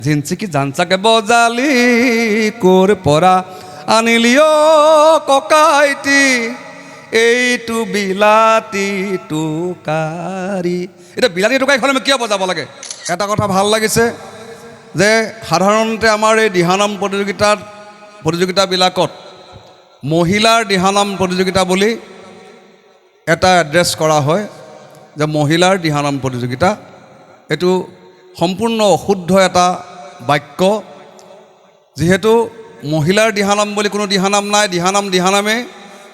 ঝিনচিকি জানচাকে বজালি কোৰ পৰা আনিলিও ককাইটি এইটো বিলাতী টোকাৰী। এতিয়া বিলাতী টোকাৰীখন আমি কিয় বজাব লাগে? এটা কথা ভাল লাগিছে যে সাধাৰণতে আমাৰ এই দিহানাম প্ৰতিযোগিতাবিলাকত মহিলাৰ দিহানাম প্ৰতিযোগিতা বুলি এটা এড্ৰেছ কৰা হয় যে মহিলাৰ দিহানাম প্ৰতিযোগিতা। এইটো সম্পূৰ্ণ অশুদ্ধ এটা বাক্য, যিহেতু মহিলাৰ দিহানাম বুলি কোনো দিহানাম নাই। দিহানামেই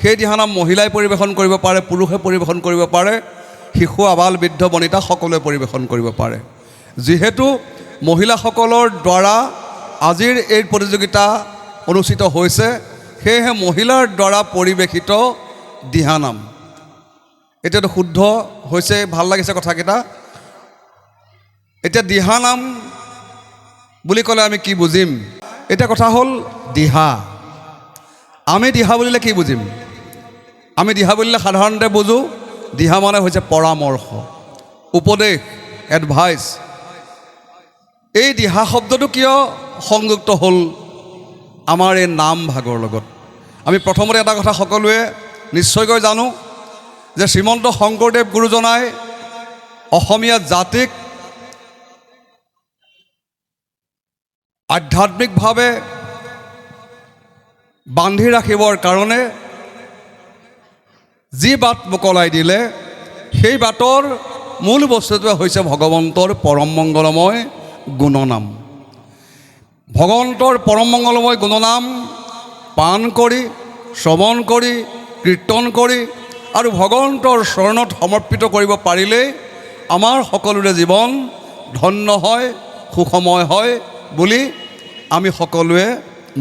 সেই দিহানাম মহিলাই পৰিৱেশন কৰিব পাৰে, পুৰুষে পৰিৱেশন কৰিব পাৰে, শিশু আবাল বৃদ্ধ বনিতা সকলোৱে পৰিৱেশন কৰিব পাৰে। যিহেতু মহিলাসকলৰ দ্বাৰা আজিৰ এই প্ৰতিযোগিতা অনুষ্ঠিত হৈছে, সেয়েহে মহিলাৰ দ্বাৰা পৰিৱেশিত দিহানাম। এতিয়াতো শুদ্ধ হৈছে, ভাল লাগিছে কথাকেইটা। এতিয়া দিহানাম বুলি ক'লে আমি কি বুজিম? এতিয়া কথা হ'ল দিহা। আমি দিহা বুলিলে কি বুজিম? আমি দিহা বুলিলে সাধাৰণতে বুজোঁ দিহা মানে হৈছে পৰামৰ্শ, উপদেশ, এডভাইচ। এই দিহা শব্দটো কিয় সংযুক্ত হ'ল আমাৰ এই নাম ভাগৰ লগত? আমি প্ৰথমতে এটা কথা সকলোৱে নিশ্চয়কৈ জানো যে শ্ৰীমন্ত শংকৰদেৱ গুৰুজনাই অসমীয়া জাতিক আধ্যাত্মিকভাৱে বান্ধি ৰাখিবৰ কাৰণে যি বাট মোকলাই দিলে, সেই বাটৰ মূল বস্তুটোৱে হৈছে ভগৱন্তৰ পৰম মংগলময় গুণনাম। ভগৱন্তৰ পৰম মংগলময় গুণনাম পাণ কৰি, শ্ৰৱণ কৰি, কীৰ্তন কৰি আৰু ভগৱন্তৰ চৰণত সমৰ্পিত কৰিব পাৰিলেই আমাৰ সকলোৰে জীৱন ধন্য হয়, সুখময় হয় বুলি আমি সকলোৱে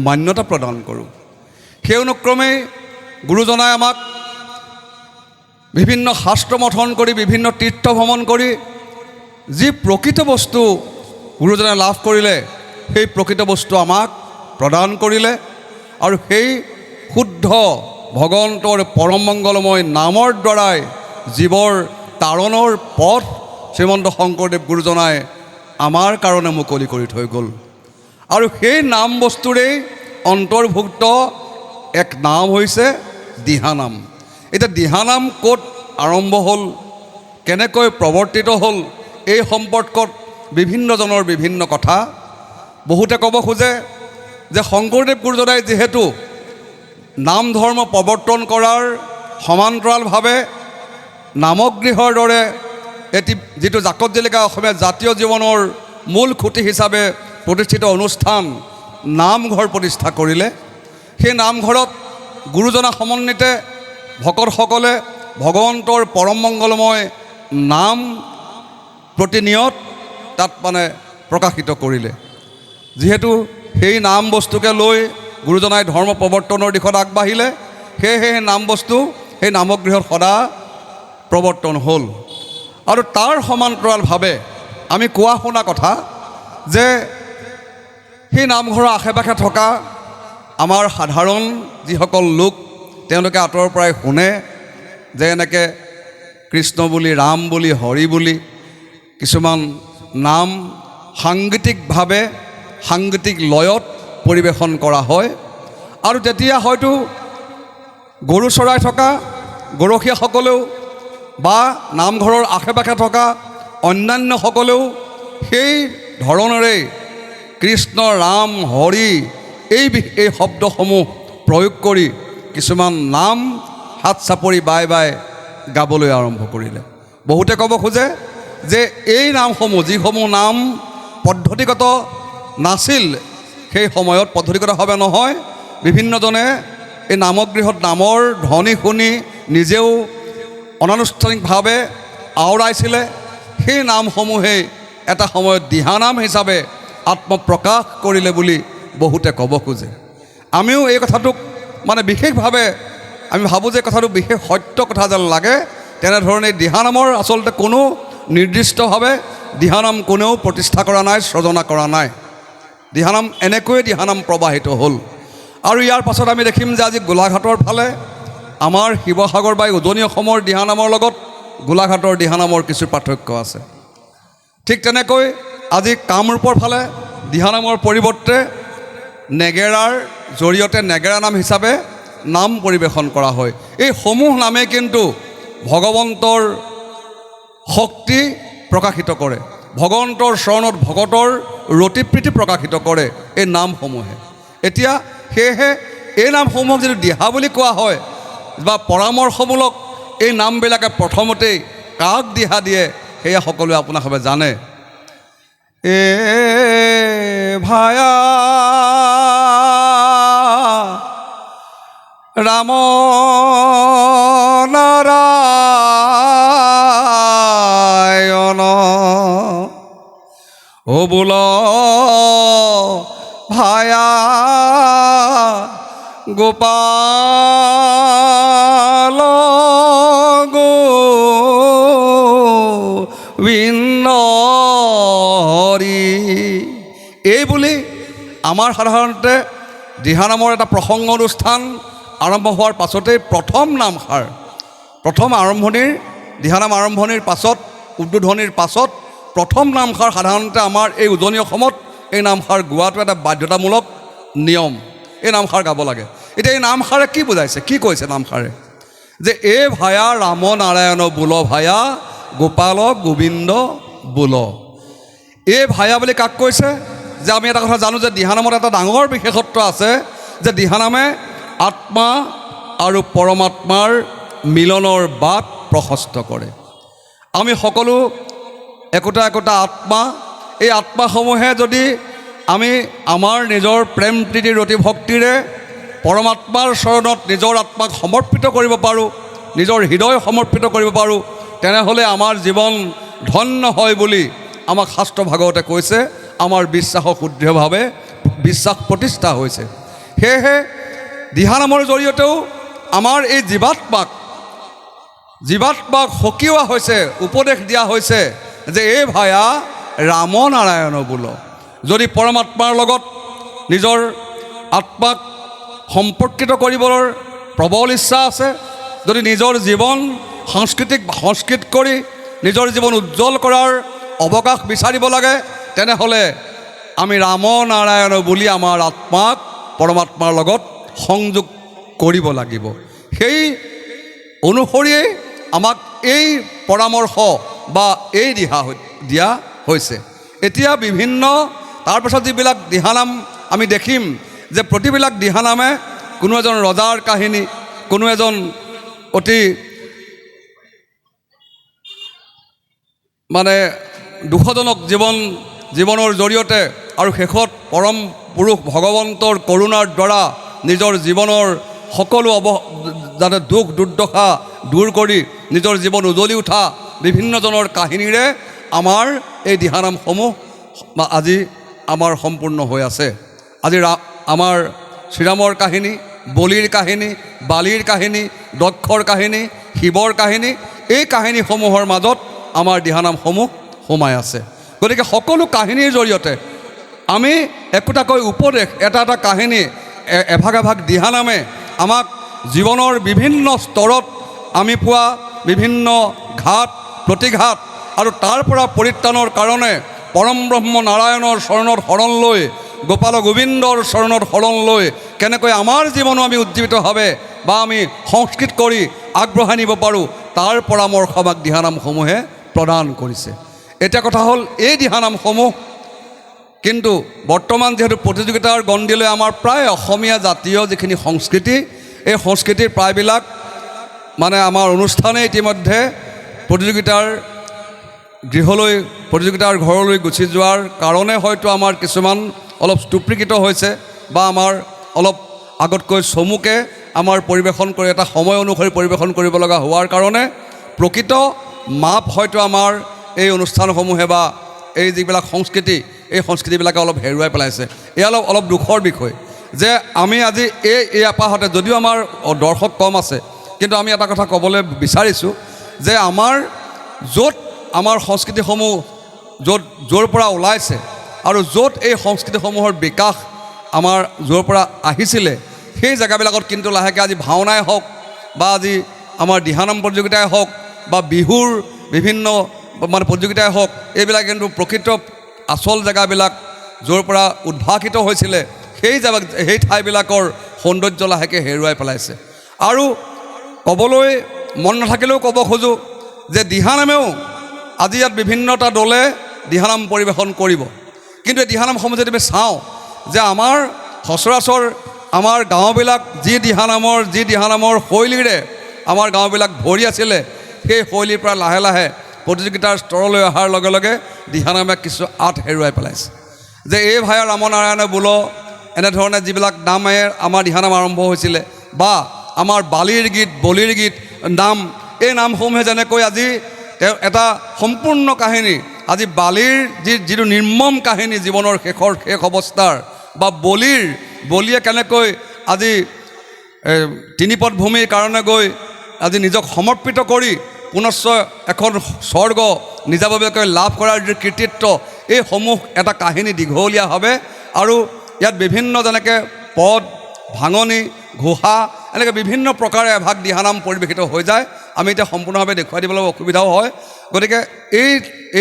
মান্যতা প্ৰদান কৰোঁ। সেই অনুক্ৰমেই গুৰুজনাই আমাক বিভিন্ন শাস্ত্ৰ মথন কৰি, বিভিন্ন তীৰ্থ ভ্ৰমণ কৰি যি প্ৰকৃত বস্তু গুৰুজনাই লাভ কৰিলে, সেই প্ৰকৃত বস্তু আমাক প্ৰদান কৰিলে। আৰু সেই শুদ্ধ ভগৱন্তৰ পৰম মংগলময় নামৰ দ্বাৰাই জীৱৰ তাৰণৰ পথ শ্ৰীমন্ত শংকৰদেৱ গুৰুজনাই আমাৰ কাৰণে মুকলি কৰি থৈ গ'ল। আৰু সেই নাম বস্তুৰেই অন্তৰ্ভুক্ত এক নাম হৈছে দিহানাম। এতিয়া দিহানাম ক'ত আৰম্ভ হ'ল, কেনেকৈ প্ৰৱৰ্তিত হ'ল, এই সম্পৰ্কত বিভিন্নজনৰ বিভিন্ন কথা। বহুতে ক'ব খোজে যে শংকৰদেৱ গুৰুজনাই যিহেতু নাম ধৰ্ম প্ৰৱৰ্তন কৰাৰ সমান্তৰালভাৱে নামগৃহৰ দৰে এটি যিটো জাকত জিলিকা অসমীয়া জাতীয় জীৱনৰ মূল খুঁটি হিচাপে প্ৰতিষ্ঠিত অনুষ্ঠান নামঘৰ প্ৰতিষ্ঠা কৰিলে। সেই নামঘৰত গুৰুজনা সমন্বিতে ভকতসকলে ভগৱন্তৰ পৰম মংগলময় নাম প্ৰতিনিয়ত তাত প্ৰকাশিত কৰিলে। যিহেতু সেই নাম বস্তুকে লৈ গুৰুজনাই ধৰ্ম প্ৰৱৰ্তনৰ দিশত আগবাঢ়িলে, সেয়েহে সেই নাম বস্তু সেই নামগৃহত সদা প্ৰৱৰ্তন হ'ল। আৰু তাৰ সমান্তৰালভাৱে আমি কোৱা শুনা কথা যে সেই নামঘৰৰ আশে পাশে থকা আমাৰ সাধাৰণ যিসকল লোক, তেওঁলোকে আঁতৰৰ পৰাই শুনে যে এনেকৈ কৃষ্ণ বুলি, ৰাম বুলি, হৰি বুলি কিছুমান নাম সাংগীতিকভাৱে সাংগীতিক লয়ত পৰিৱেশন কৰা হয়। আৰু তেতিয়া হয়তো গৰু চৰাই থকা গৰখীয়াসকলেও বা নামঘৰৰ আশে পাশে থকা অন্যান্যসকলেও সেই ধৰণেৰে কৃষ্ণ, ৰাম, হৰি এই শব্দসমূহ প্ৰয়োগ কৰি কিছুমান নাম হাত চাপৰি বাই বাই গাবলৈ আৰম্ভ কৰিলে। বহুতে ক'ব খোজে যে এই নামসমূহ, যিসমূহ নাম পদ্ধতিগত নাছিল, সেই সময়ত পদ্ধতিগতভাৱে নহয়, বিভিন্নজনে এই নামগৃহত নামৰ ধ্বনি শুনি নিজেও অনানুষ্ঠানিকভাৱে আওৰাইছিলে। সেই নামসমূহেই এটা সময়ত দিহানাম হিচাপে আত্মপ্ৰকাশ কৰিলে বুলি বহুতে ক'ব খোজে। আমিও এই কথাটোক বিশেষভাৱে আমি ভাবোঁ যে কথাটো বিশেষ সত্য কথা যেন লাগে। তেনেধৰণে দিহানামৰ আচলতে কোনো নিৰ্দিষ্টভাৱে দিহানাম কোনেও প্ৰতিষ্ঠা কৰা নাই, সৃজনা কৰা নাই। দিহানাম এনেকৈয়ে দিহানাম প্ৰবাহিত হ'ল। আৰু ইয়াৰ পাছত আমি দেখিম যে আজি গোলাঘাটৰ ফালে আমাৰ শিৱসাগৰ বা উজনি অসমৰ দিহানামৰ লগত গোলাঘাটৰ দিহানামৰ কিছু পাৰ্থক্য আছে। ঠিক তেনেকৈ আজি কামৰূপৰ ফালে দিহানামৰ পৰিৱৰ্তে নেগেৰাৰ জৰিয়তে নেগেৰা নাম হিচাপে নাম পৰিৱেশন কৰা হয়। এই সমূহ নামে কিন্তু ভগৱন্তৰ শক্তি প্ৰকাশিত কৰে, ভগৱন্তৰ চৰণত ভকতৰ ৰতিপ্ৰীতি প্ৰকাশিত কৰে এই নামসমূহে। এতিয়া সেয়েহে এই নামসমূহক যদি দিহা বুলি কোৱা হয় বা পৰামৰ্শমূলক এই নামবিলাকে প্ৰথমতেই কাক দিহা দিয়ে সেয়া সকলোৱে আপোনালোকে জানে। এ ভায়া ৰাম নাৰায়ণ ও বোল ভায়া গোপাল গোবিন্দ হৰি। এই বুলি আমাৰ সাধাৰণতে দিহানামৰ এটা প্ৰসংগ অনুষ্ঠান আৰম্ভ হোৱাৰ পাছতেই প্ৰথম নামষাৰ, প্ৰথম আৰম্ভণিৰ দিহানাম আৰম্ভণিৰ পাছত উদ্বোধনীৰ পাছত প্ৰথম নামষাৰ সাধাৰণতে আমাৰ এই উজনি অসমত এই নামষাৰ গোৱাটো এটা বাধ্যতামূলক নিয়ম। এই নামষাৰ গাব লাগে। এতিয়া এই নামষাৰে কি বুজাইছে, কি কৈছে নামষাৰে? যে এ ভায়া ৰাম নাৰায়ণ বোল ভায়া গোপাল গোবিন্দ বোল। এই ভায়া বুলি কাক কৈছে? যে আমি এটা কথা জানো যে দিহানামত এটা ডাঙৰ বিশেষত্ব আছে যে দিহানামে আত্মা আৰু পৰমাত্মাৰ মিলনৰ বাট প্ৰশস্ত কৰে। আমি সকলো একোটা একোটা আত্মা, এই আত্মাসমূহে যদি আমি আমাৰ নিজৰ প্ৰেম প্ৰীতি ৰতি ভক্তিৰে পৰমাত্মাৰ চৰণত নিজৰ আত্মাক সমৰ্পিত কৰিব পাৰোঁ, নিজৰ হৃদয় সমৰ্পিত কৰিব পাৰোঁ, তেনেহ'লে আমাৰ জীৱন ধন্য হয় বুলি আমাক শাস্ত্ৰ ভাগৱতে কৈছে। আমাৰ বিশ্বাসক শুদ্ধভাৱে বিশ্বাস প্ৰতিষ্ঠা হৈছে। সেয়েহে দিহানামৰ জৰিয়তেও আমাৰ এই জীৱাত্মাক সকিওৱা হৈছে, উপদেশ দিয়া হৈছে যে এই ভায়া ৰাম নাৰায়ণ বোল। যদি পৰমাত্মাৰ লগত নিজৰ আত্মাক সম্পৰ্কিত কৰিবলৈ প্ৰবল ইচ্ছা আছে, যদি নিজৰ জীৱন সংস্কৃত কৰি নিজৰ জীৱন উজ্জ্বল কৰাৰ অৱকাশ বিচাৰিব লাগে, তেনেহ'লে আমি ৰাম নাৰায়ণ বুলি আমাৰ আত্মাক পৰমাত্মাৰ লগত সংযোগ কৰিব লাগিব। সেই অনুসৰিয়েই আমাক এই পৰামৰ্শ বা এই দিহা দিয়া হৈছে। এতিয়া বিভিন্ন তাৰপাছত যিবিলাক দিহানাম আমি দেখিম যে প্ৰতিবিলাক দিহানামে কোনো এজন ৰজাৰ কাহিনী, কোনো এজন অতি দুখজনক জীৱনৰ জৰিয়তে আৰু শেষত পৰম পুৰুষ ভগৱন্তৰ কৰোণাৰ দ্বাৰা নিজৰ জীৱনৰ সকলো যাতে দুখ দুৰ্দশা দূৰ কৰি নিজৰ জীৱন উজ্বলি উঠা বিভিন্নজনৰ কাহিনীৰে আমাৰ এই দিহানামসমূহ আজি আমাৰ সম্পূৰ্ণ হৈ আছে। আজি আমাৰ শ্ৰীৰামৰ কাহিনী, বলিৰ কাহিনী, বালিৰ কাহিনী, দক্ষৰ কাহিনী, শিৱৰ কাহিনী, এই কাহিনীসমূহৰ মাজত আমাৰ দিহানামসমূহ সোমাই আছে। গতিকে সকলো কাহিনীৰ জৰিয়তে আমি একোটাকৈ উপদেশ, এটা এটা কাহিনী, এভাগ এভাগ দিহানামে আমাক জীৱনৰ বিভিন্ন স্তৰত আমি পোৱা বিভিন্ন ঘাত প্ৰতিঘাত আৰু তাৰ পৰা পৰিত্ৰাণৰ কাৰণে পৰম ব্ৰহ্ম নাৰায়ণৰ চৰণত শৰণ লৈ, গোপাল গোবিন্দৰ চৰণত শৰণ লৈ কেনেকৈ আমাৰ জীৱনো আমি উজ্জীৱিতভাৱে বা আমি সংস্কৃত কৰি আগবঢ়াই নিব পাৰোঁ, তাৰ পৰামৰ্শ আমাক দিহানামসমূহে প্ৰদান কৰিছে। এতিয়া কথা হ'ল এই দিহানামসমূহ কিন্তু বৰ্তমান যিহেতু প্ৰতিযোগিতাৰ গণ্ডিলৈ আমাৰ প্ৰায় অসমীয়া জাতীয় যিখিনি সংস্কৃতি, এই সংস্কৃতিৰ প্ৰায়বিলাক আমাৰ অনুষ্ঠানে ইতিমধ্যে প্ৰতিযোগিতাৰ গৃহলৈ, প্ৰতিযোগিতাৰ ঘৰলৈ গুচি যোৱাৰ কাৰণে হয়তো আমাৰ কিছুমান অলপ স্তূপীকৃত হৈছে বা আমাৰ অলপ আগতকৈ চমুকে আমাৰ পৰিৱেশন কৰি এটা সময় অনুসৰি পৰিৱেশন কৰিব লগা হোৱাৰ কাৰণে প্ৰকৃত মাপ হয়তো আমাৰ এই অনুষ্ঠানসমূহে বা এই যিবিলাক সংস্কৃতি, এই সংস্কৃতিবিলাকে অলপ হেৰুৱাই পেলাইছে। এয়া অলপ দুখৰ বিষয় যে আমি আজি এই আপাহতে যদিও আমাৰ দৰ্শক কম আছে, কিন্তু আমি এটা কথা ক'বলৈ বিচাৰিছোঁ যে আমাৰ য'ত আমাৰ সংস্কৃতিসমূহ য'ৰ পৰা ওলাইছে আৰু য'ত এই সংস্কৃতিসমূহৰ বিকাশ আমাৰ য'ৰ পৰা আহিছিলে, সেই জেগাবিলাকত কিন্তু লাহেকৈ আজি ভাওনাই হওক বা আজি আমাৰ দিহানাম প্ৰতিযোগিতাই হওক বা বিহুৰ বিভিন্ন প্ৰতিযোগিতাই হওক, এইবিলাক কিন্তু প্ৰকৃত আচল জেগাবিলাক য'ৰ পৰা উদ্ভাসিত হৈছিলে সেই ঠাইবিলাকৰ সৌন্দৰ্য লাহেকৈ হেৰুৱাই পেলাইছে। আৰু ক'বলৈ মন নাথাকিলেও ক'ব খোজোঁ যে দিহানামেও আজি ইয়াত বিভিন্নটা দলে দিহানাম পৰিৱেশন কৰিব। কিন্তু এই দিহানামসমূহ যদি আমি চাওঁ যে আমাৰ সচৰাচৰ আমাৰ গাঁওবিলাক যি দিহানামৰ শৈলীৰে আমাৰ গাঁওবিলাক ভৰি আছিলে, সেই শৈলীৰ পৰা লাহে লাহে প্ৰতিযোগিতাৰ স্তৰলৈ অহাৰ লগে লগে দিহানামে কিছু আঁত হেৰুৱাই পেলাইছে। যে এই ভাই ৰামনাৰায়ণে বোল এনেধৰণে যিবিলাক নামেৰে আমাৰ দিহানাম আৰম্ভ হৈছিলে, বা আমাৰ বালিৰ গীত, বলিৰ গীত নাম, এই নামসমূহে যেনেকৈ আজি এটা সম্পূৰ্ণ কাহিনী, আজি বালিৰ যিটো নিৰ্মম কাহিনী জীৱনৰ শেষ অৱস্থাৰ, বা বলিয়ে কেনেকৈ আজি তিনিপদ ভূমিৰ কাৰণে গৈ আজি নিজক সমৰ্পিত কৰি পুনশ্চ এখন স্বৰ্গ নিজাববীয়াকৈ লাভ কৰাৰ যি কৃতিত্ব, এইসমূহ এটা কাহিনী দীঘলীয়াভাৱে আৰু ইয়াত বিভিন্ন যেনেকৈ পদ, ভাঙনি, ঘোষা, এনেকৈ বিভিন্ন প্ৰকাৰে এভাগ দিহানাম পৰিৱেশিত হৈ যায়। আমি এতিয়া সম্পূৰ্ণভাৱে দেখুৱাই দিবলৈ অসুবিধাও হয়। গতিকে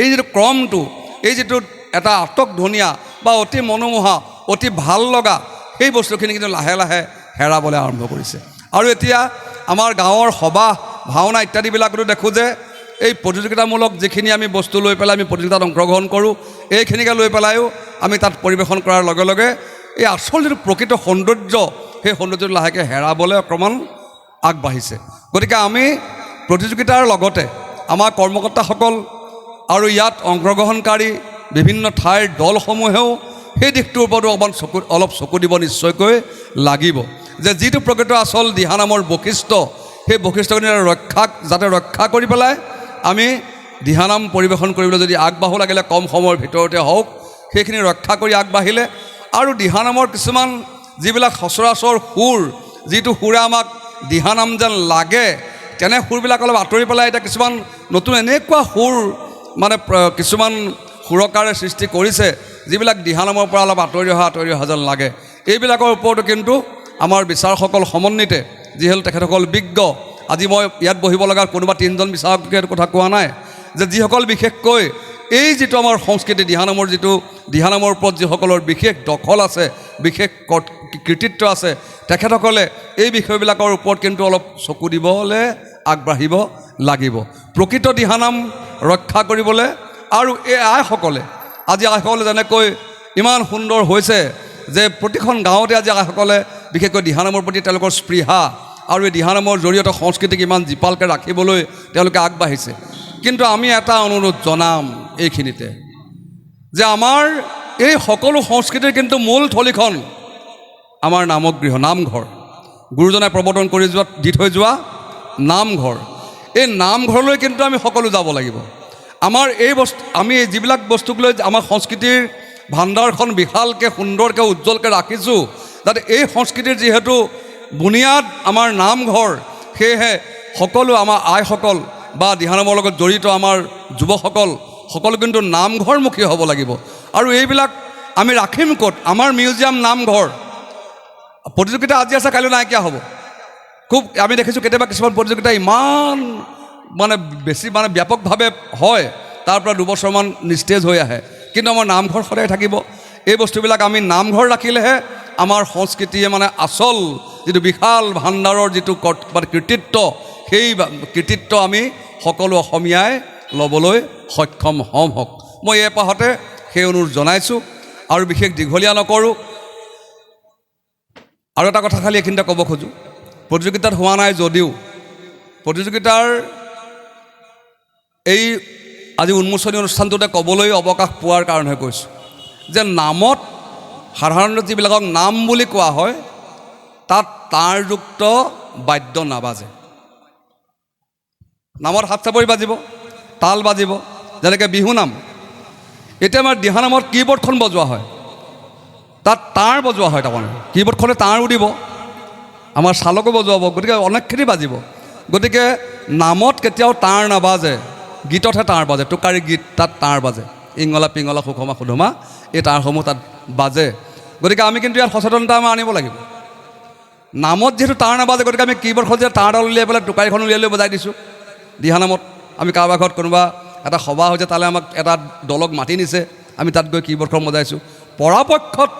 এই যিটো ক্ৰমটো, এই যিটো এটা আটকধুনীয়া বা অতি মনোমোহা, অতি ভাল লগা, সেই বস্তুখিনি কিন্তু লাহে লাহে হেৰাবলৈ আৰম্ভ কৰিছে। আৰু এতিয়া আমাৰ গাঁৱৰ সবাহ, ভাওনা ইত্যাদিবিলাকতো দেখোঁ যে এই প্ৰতিযোগিতামূলক যিখিনি আমি বস্তু লৈ পেলাই আমি প্ৰতিযোগিতাত অংশগ্ৰহণ কৰোঁ, এইখিনিকে লৈ পেলাইও আমি তাত পৰিৱেশন কৰাৰ লগে লগে এই আচল যিটো প্ৰকৃত সৌন্দৰ্য, সেই সৌন্দৰ্যটো লাহেকৈ হেৰাবলৈ অকণমান আগবাঢ়িছে। গতিকে আমি প্ৰতিযোগিতাৰ লগতে আমাৰ কৰ্মকৰ্তাসকল আৰু ইয়াত অংশগ্ৰহণকাৰী বিভিন্ন ঠাইৰ দলসমূহেও সেই দিশটোৰ ওপৰতো অলপ চকু দিব নিশ্চয়কৈ লাগিব, যে যিটো প্ৰকৃত আচল দিহানামৰ বৈশিষ্ট্য, সেই বৈশিষ্ট্যখিনি যাতে ৰক্ষা কৰি পেলাই আমি দিহানাম পৰিৱেশন কৰিবলৈ যদি আগবাঢ়ো, লাগিলে কম সময়ৰ ভিতৰতে হওক, সেইখিনি ৰক্ষা কৰি আগবাঢ়িলে আৰু দিহানামৰ কিছুমান যিবিলাক সচৰাচৰ সুৰ, যিটো সুৰে আমাক দিহানাম যেন লাগে, তেনে সুৰবিলাক অলপ আঁতৰি পেলাই এতিয়া কিছুমান নতুন এনেকুৱা সুৰ মানে কিছুমান সুৰকাৰে সৃষ্টি কৰিছে, যিবিলাক দিহানামৰ পৰা অলপ আঁতৰি অহা যেন লাগে। এইবিলাকৰ ওপৰতো কিন্তু আমাৰ বিচাৰকসকল সমন্বিতে, যিহেতু তেখেতসকল বিজ্ঞ, আজি মই ইয়াত বহিব লগা কোনোবা 3জন বিচাৰকে কথা কোৱা নাই, যে যিসকল বিশেষকৈ এই যিটো আমাৰ সংস্কৃতি দিহানামৰ ওপৰত যিসকলৰ বিশেষ দখল আছে, বিশেষ কৃতিত্ব আছে, তেখেতসকলে এই বিষয়বিলাকৰ ওপৰত কিন্তু অলপ চকু দিবলৈ আগবাঢ়িব লাগিব। প্ৰকৃত দিহানাম ৰক্ষা কৰিবলৈ আৰু এই আইসকলে যেনেকৈ ইমান সুন্দৰ হৈছে যে প্ৰতিখন গাঁৱতে আজি আইসকলে বিশেষকৈ দিহানামৰ প্ৰতি তেওঁলোকৰ স্পৃহা আৰু এই দিহানামৰ জৰিয়তে সংস্কৃতিক ইমান জীপালকৈ ৰাখিবলৈ তেওঁলোকে আগবাঢ়িছে। কিন্তু আমি এটা অনুৰোধ জনাম এইখিনিতে, যে আমাৰ এই সকলো সংস্কৃতিৰ কিন্তু মূল থলীখন আমাৰ নামঘৰ, গুৰুজনাই প্ৰৱৰ্তন কৰি দি থৈ যোৱা নামঘৰ। এই নামঘৰলৈ কিন্তু আমি সকলো যাব লাগিব। আমাৰ আমি যিবিলাক বস্তুক লৈ আমাৰ সংস্কৃতিৰ ভাণ্ডাৰখন বিশালকৈ, সুন্দৰকৈ, উজ্জ্বলকৈ ৰাখিছোঁ, যাতে এই সংস্কৃতিৰ যিহেতু বুনিয়াদ আমাৰ নামঘৰ, সেয়েহে সকলো আমাৰ আইসকল বা দিহানামৰ লগত জড়িত আমাৰ যুৱকসকল সকলো কিন্তু নামঘৰমুখী হ'ব লাগিব। আৰু এইবিলাক আমি ৰাখিম ক'ত? আমাৰ মিউজিয়াম, নামঘৰ। প্ৰতিযোগিতা আজি আছে, কাইলৈ নাইকিয়া হ'ব। খুব আমি দেখিছোঁ কেতিয়াবা কিছুমান প্ৰতিযোগিতা ইমান বেছি ব্যাপকভাৱে হয়, তাৰ পৰা দুবছৰমান নিস্তেজ হৈ আহে, কিন্তু আমাৰ নামঘৰ সদায় থাকিব। এই বস্তুবিলাক আমি নামঘৰ ৰাখিলেহে আমাৰ সংস্কৃতিয়ে আচল যিটো বিশাল ভাণ্ডাৰৰ যিটো কৃতিত্ব, সেই কৃতিত্ব আমি সকলো অসমীয়াই ল'বলৈ সক্ষম হওক। মই এই পাহতে সেই অনুৰোধ জনাইছোঁ আৰু বিশেষ দীঘলীয়া নকৰোঁ। আৰু এটা কথা খালি এইখিনিতে ক'ব খোজোঁ, প্ৰতিযোগিতাত হোৱা নাই যদিও প্ৰতিযোগিতাৰ এই আজি উন্মোচনী অনুষ্ঠানটোতে ক'বলৈ অৱকাশ পোৱাৰ কাৰণে কৈছোঁ যে নামত সাধাৰণতে যিবিলাকক নাম বুলি কোৱা হয়, তাত তাঁৰযুক্ত বাদ্য নাবাজে। নামত হাত চাপৰি বাজিব, তাল বাজিব, যেনেকৈ বিহুনাম। এতিয়া আমাৰ দিহানামত কীবৰ্ডখন বজোৱা হয়, তাত তাঁৰ বজোৱা হয়। তাৰমানে কীবৰ্ডখনে তাঁৰো দিব, আমাৰ চালকো বজোৱাব, গতিকে অনেকখিনি বাজিব। গতিকে নামত কেতিয়াও তাঁৰ নাবাজে, গীততহে তাঁৰ বাজে। টোকাৰী গীত, তাত তাঁৰ বাজে। ইঙলা পিঙলা সুখমা সুধমা, এই তাঁৰসমূহ তাত বাজে। গতিকে আমি কিন্তু ইয়াত সচেতনতা আমাৰ আনিব লাগিব। নামত যিহেতু তাঁৰ নাবাজে, গতিকে আমি কীবৰ্ডখন যে তাঁৰডাল উলিয়াই পেলাই টোকাৰীখন উলিয়াই লৈ বজাই দিছোঁ। দিহানামত আমি কাৰোবাৰ ঘৰত কোনোবা এটা সভা হৈছে, তালৈ আমাক এটা দলক মাতি নিছে, আমি তাত গৈ কীবৰ্ডখন বজাইছোঁ। পৰাপক্ষত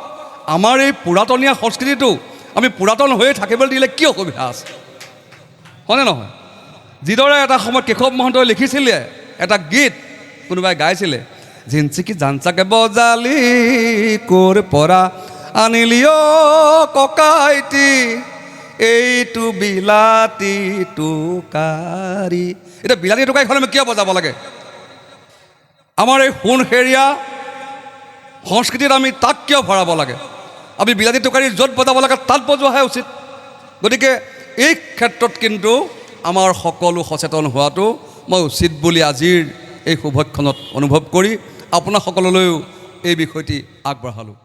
আমাৰ এই পুৰাতনীয়া সংস্কৃতিটো আমি পুৰাতন হৈয়ে থাকিবলৈ দিলে কি অসুবিধা আছে, হয়নে নহয়? যিদৰে এটা সময়ত কেশৱ মহন্তই লিখিছিলে এটা গীত, কোনোবাই গাইছিলে, জিনচিকি জানচাকে বজালি ক'ৰ পৰা আনিলি অ' ককাইটি এইটো বিলাতী টোকাৰি। এতিয়া বিলাতী টোকাৰিখন আমি কিয় বজাব লাগে? আমাৰ এই সোণসেৰীয়া সংস্কৃতিত আমি তাক কিয় ভৰাব লাগে? আমি বিলাতী টোকাৰি য'ত বজাব লাগে তাত বজোৱাহে উচিত। গতিকে এই ক্ষেত্ৰত কিন্তু আমাৰ সকলো সচেতন হোৱাটো মই উচিত বুলি আজিৰ এই শুভক্ষণত অনুভৱ কৰি আপোনাৰ সকললৈও এই বিষয়টি আগবঢ়ালোঁ।